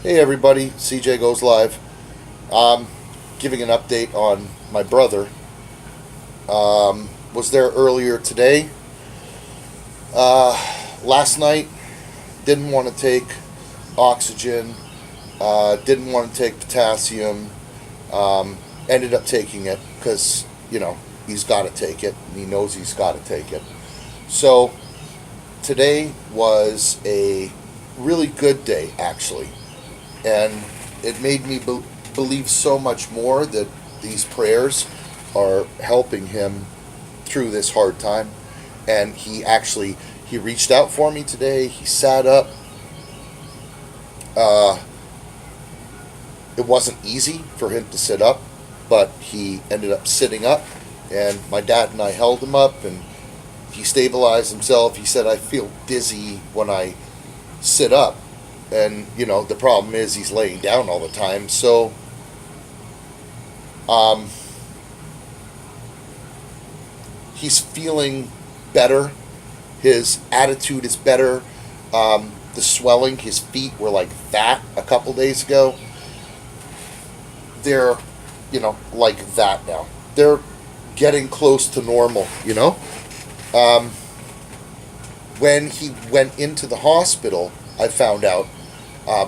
Hey everybody, CJ Goes Live. Giving an update on my brother. Was there earlier today. Last night, didn't want to take oxygen, didn't want to take potassium. Ended up taking it because, he's got to take it and he knows he's got to take it. So, today was a really good day, actually. And it made me believe so much more that these prayers are helping him through this hard time. And he reached out for me today. He sat up. It wasn't easy for him to sit up, but he ended up sitting up. And my dad and I held him up, and he stabilized himself. He said, "I feel dizzy when I sit up." And, the problem is he's laying down all the time. So, he's feeling better. His attitude is better. The swelling, his feet were like that a couple days ago. They're, like that now. They're getting close to normal. When he went into the hospital, I found out.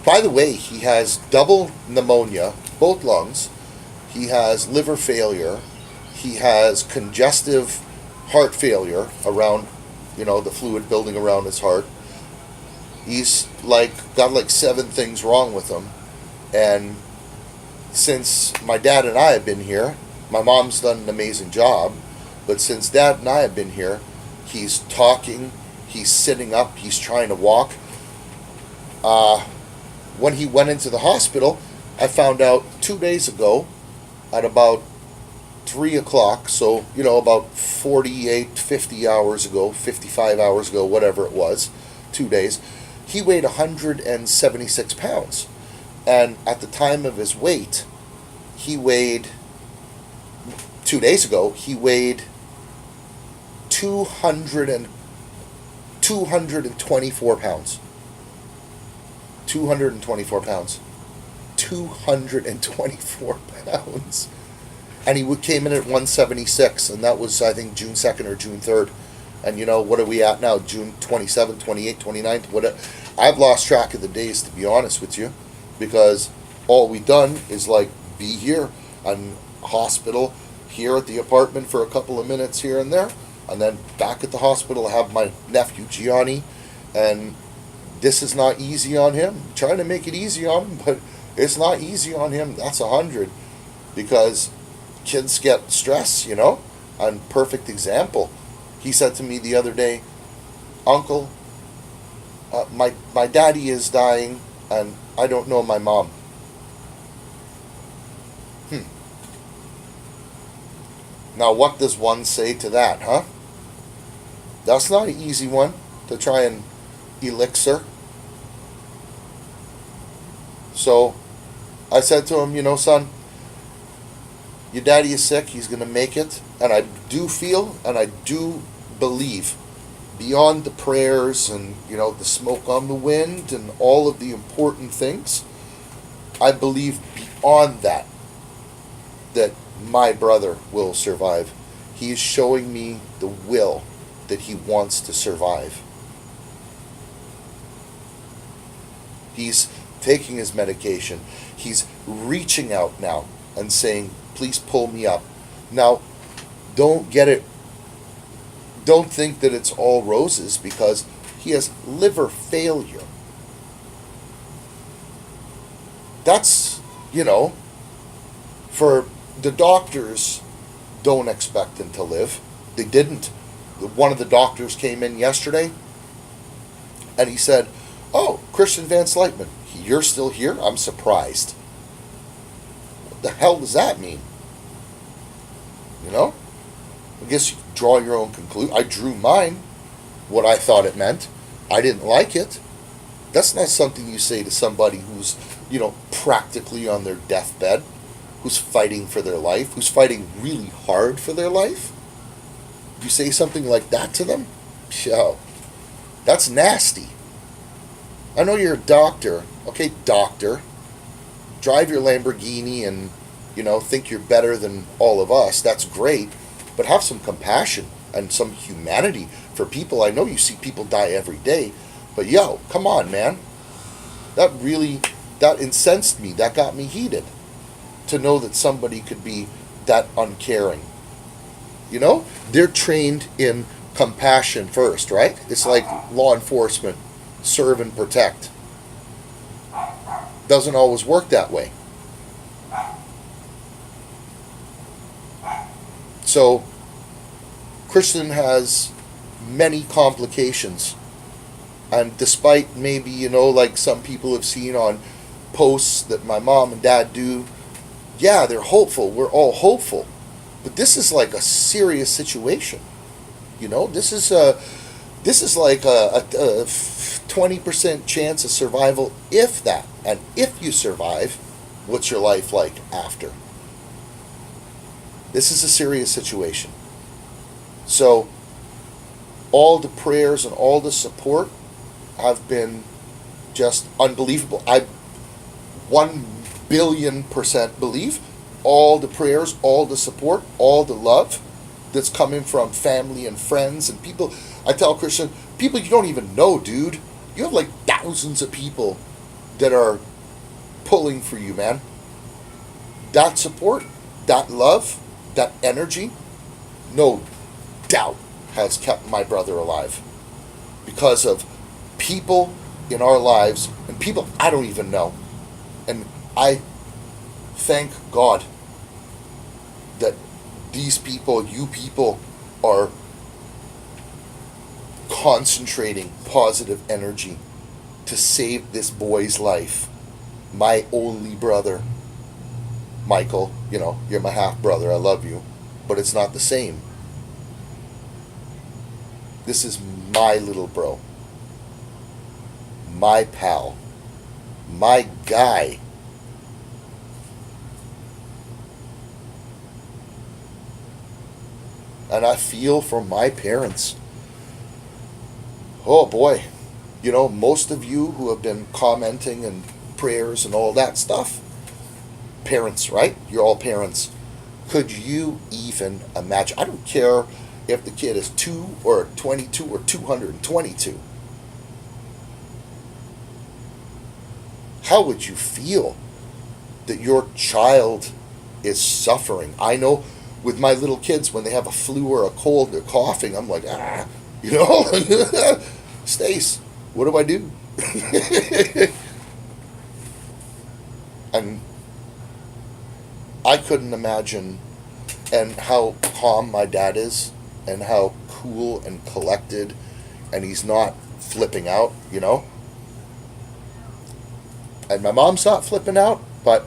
By the way, he has double pneumonia, both lungs. He has liver failure. He has congestive heart failure around, the fluid building around his heart. He's got 7 things wrong with him. And since my dad and I have been here, my mom's done an amazing job. But since Dad and I have been here, he's talking, he's sitting up, he's trying to walk. When he went into the hospital, I found out 2 days ago at about 3 o'clock, so, about 48, 50 hours ago, 55 hours ago, whatever it was, 2 days, he weighed 176 pounds. And at the time of his weight, 2 days ago, he weighed 224 pounds. 224 pounds. 224 pounds. And he came in at 176, and that was, I think, June 2nd or June 3rd. And what are we at now? June 27th, 28th, 29th? I've lost track of the days, to be honest with you, because all we've done is be here and hospital, here at the apartment for a couple of minutes here and there, and then back at the hospital I have my nephew Gianni, and this is not easy on him. I'm trying to make it easy on him, but it's not easy on him. That's 100, because kids get stress, And perfect example. He said to me the other day, "Uncle, my daddy is dying, and I don't know my mom." Now, what does one say to that, huh? That's not an easy one to try and elixir. So I said to him, "Son, your daddy is sick. He's going to make it. And I do feel and I do believe, beyond the prayers and, the smoke on the wind and all of the important things, I believe beyond that my brother will survive. He is showing me the will that he wants to survive. He's taking his medication. He's reaching out now and saying, 'Please pull me up.' Now, don't think that it's all roses, because he has liver failure. That's, for the doctors, don't expect him to live. They didn't. One of the doctors came in yesterday and he said, 'Oh, Christian Van Sluytman, you're still here? I'm surprised.' What the hell does that mean? I guess you draw your own conclusion. I drew mine, what I thought it meant. I didn't like it. That's not something you say to somebody who's, practically on their deathbed, who's fighting for their life, who's fighting really hard for their life. You say something like that to them? Yo, that's nasty. I know you're a doctor. Okay, doctor. Drive your Lamborghini and, think you're better than all of us. That's great. But have some compassion and some humanity for people. I know you see people die every day. But yo, come on, man. That incensed me. That got me heated. To know that somebody could be that uncaring. They're trained in compassion first, right? It's like law enforcement, serve and protect. Doesn't always work that way. So, Christian has many complications. And despite maybe, like some people have seen on posts that my mom and dad do, yeah, they're hopeful. We're all hopeful. But this is like a serious situation. This is like a 20% chance of survival, if that. And if you survive, what's your life like after? This is a serious situation. So, all the prayers and all the support have been just unbelievable. I 1,000,000,000% believe all the prayers, all the support, all the love that's coming from family and friends and people. I tell Christian, people you don't even know, dude. You have like thousands of people that are pulling for you, man. That support, that love, that energy, no doubt has kept my brother alive. Because of people in our lives and people I don't even know. And I thank God that these people, you people, are concentrating positive energy to save this boy's life. My only brother, Michael, you're my half brother, I love you, but it's not the same. This is my little bro, my pal, my guy. And I feel for my parents. Oh boy. Most of you who have been commenting and prayers and all that stuff, parents, right? You're all parents. Could you even imagine? I don't care if the kid is 2 or 22 or 222. How would you feel that your child is suffering? I know with my little kids, when they have a flu or a cold, they're coughing, I'm like, Stace, what do I do? And I couldn't imagine, and how calm my dad is, and how cool and collected, and he's not flipping out, And my mom's not flipping out, but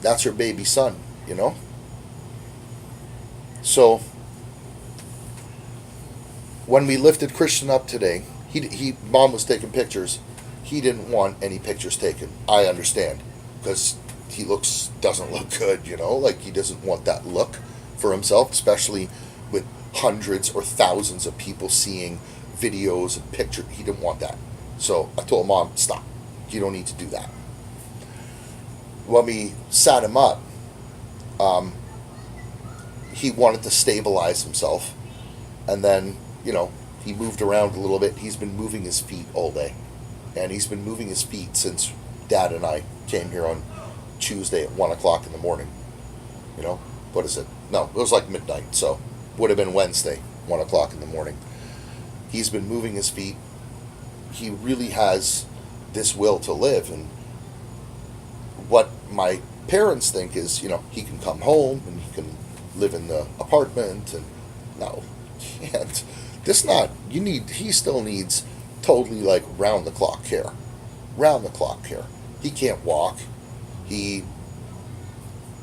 that's her baby son, So, when we lifted Christian up today, mom was taking pictures. He didn't want any pictures taken. I understand, because he doesn't look good, like he doesn't want that look for himself, especially with hundreds or thousands of people seeing videos and pictures. He didn't want that. So I told Mom, stop. You don't need to do that. When we sat him up, he wanted to stabilize himself. And then, he moved around a little bit. He's been moving his feet all day. And he's been moving his feet since Dad and I came here on Tuesday at 1 o'clock in the morning. What is it? No, it was like midnight, so would have been Wednesday, 1 o'clock in the morning. He's been moving his feet. He really has this will to live. And what my parents think is, he can come home and he can live in the apartment. And no, he can't. He still needs totally like round the clock care. Round the clock care. He can't walk. He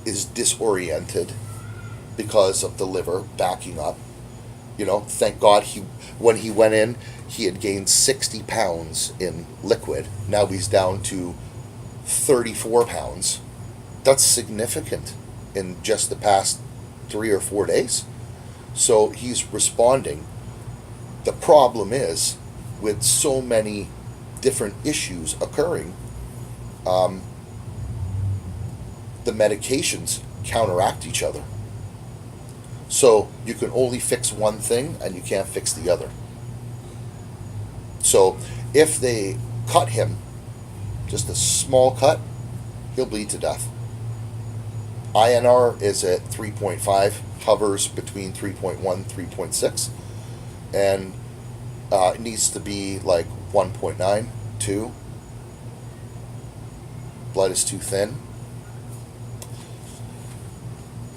is disoriented because of the liver backing up. Thank God when he went in, he had gained 60 pounds in liquid. Now he's down to 34 pounds. That's significant in just the past 3 or 4 days. So he's responding. The problem is, with so many different issues occurring, the medications counteract each other. So you can only fix one thing and you can't fix the other. So if they cut him, just a small cut, he'll bleed to death. INR is at 3.5, hovers between 3.1 3.6, and it needs to be like 1.9, 2. Blood is too thin.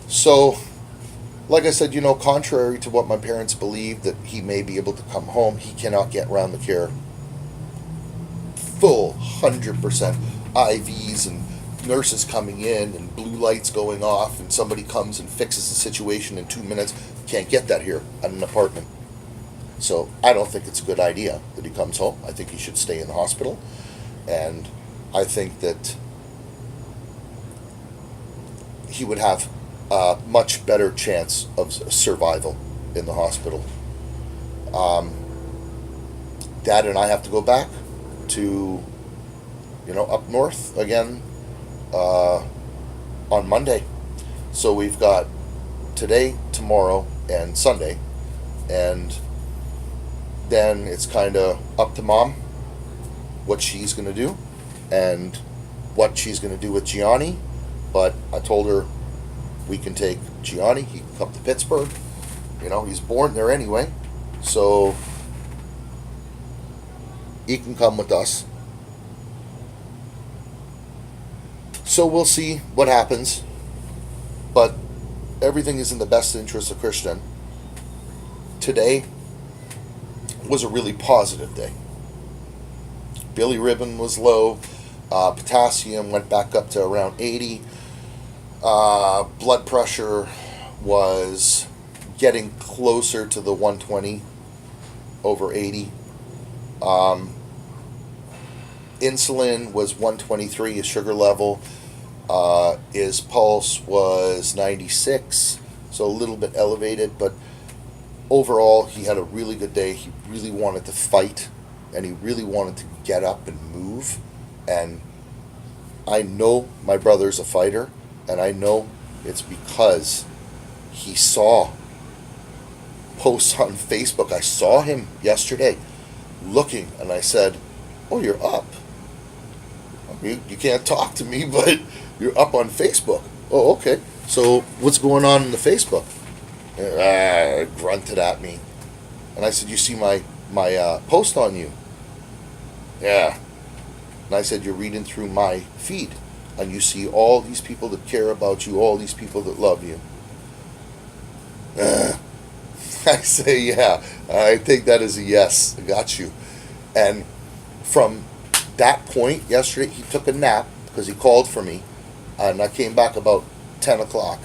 So, like I said, contrary to what my parents believe that he may be able to come home, he cannot get around the care full 100%. IVs and nurses coming in and blue lights going off, and somebody comes and fixes the situation in 2 minutes. Can't get that here at an apartment. So I don't think it's a good idea that he comes home. I think he should stay in the hospital, and I think that he would have a much better chance of survival in the hospital. Dad and I have to go back to, up north again on Monday. So we've got today, tomorrow, and Sunday, and then it's kind of up to Mom what she's going to do and what she's going to do with Gianni. But I told her we can take Gianni. He can come to Pittsburgh. He's born there anyway, so he can come with us. So we'll see what happens, but everything is in the best interest of Christian. Today was a really positive day. Bilirubin was low, potassium went back up to around 80, blood pressure was getting closer to the 120 over 80. Insulin was 123, his sugar level. His pulse was 96, so a little bit elevated, but overall he had a really good day. He really wanted to fight, and he really wanted to get up and move. And I know my brother's a fighter, and I know it's because he saw posts on Facebook. I saw him yesterday looking, and I said, "Oh, you're up. You can't talk to me, but you're up on Facebook." "Oh, okay. So what's going on in the Facebook?" Grunted at me. And I said, "You see my post on you?" "Yeah." And I said, "You're reading through my feed, and you see all these people that care about you, all these people that love you." I say, "Yeah, I think that is a yes. I got you." And from that point yesterday, he took a nap because he called for me, and I came back about 10 o'clock.